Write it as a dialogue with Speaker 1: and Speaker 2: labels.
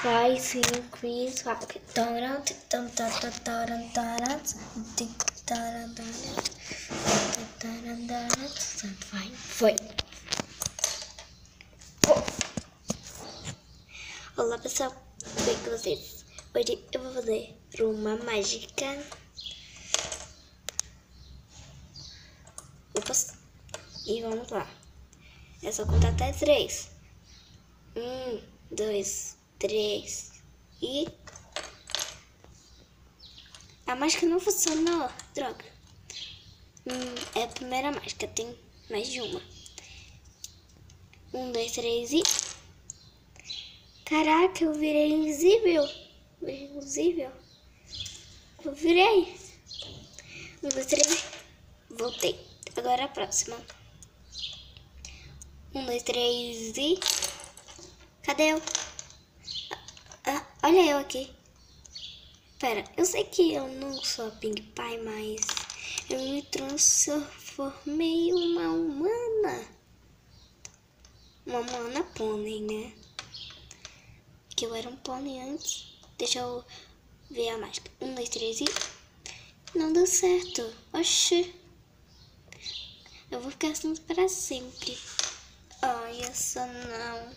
Speaker 1: Vai sim, Chris Rock. Vai, foi. Olá pessoal, tudo bem com vocês? Hoje eu vou fazer uma mágica. Opas. E vamos lá. É só contar até 3. 1, 2, 3 e... A mágica não funcionou, droga. É a primeira mágica, tem mais de uma. 1, 2, 3 e... Caraca, eu virei invisível. Eu virei. 1, 2, 3. Voltei. Agora a próxima. 1, 2, 3 e... Cadê eu? Olha eu aqui. Pera, eu sei que eu não sou a Pink Pie, mas eu me transformei em uma humana. Uma humana pônei, né? Que eu era um pônei antes. Deixa eu ver a mágica. 1, 2, 3 e... Não deu certo. Oxi. Eu vou ficar assim para sempre. Ai, essa não.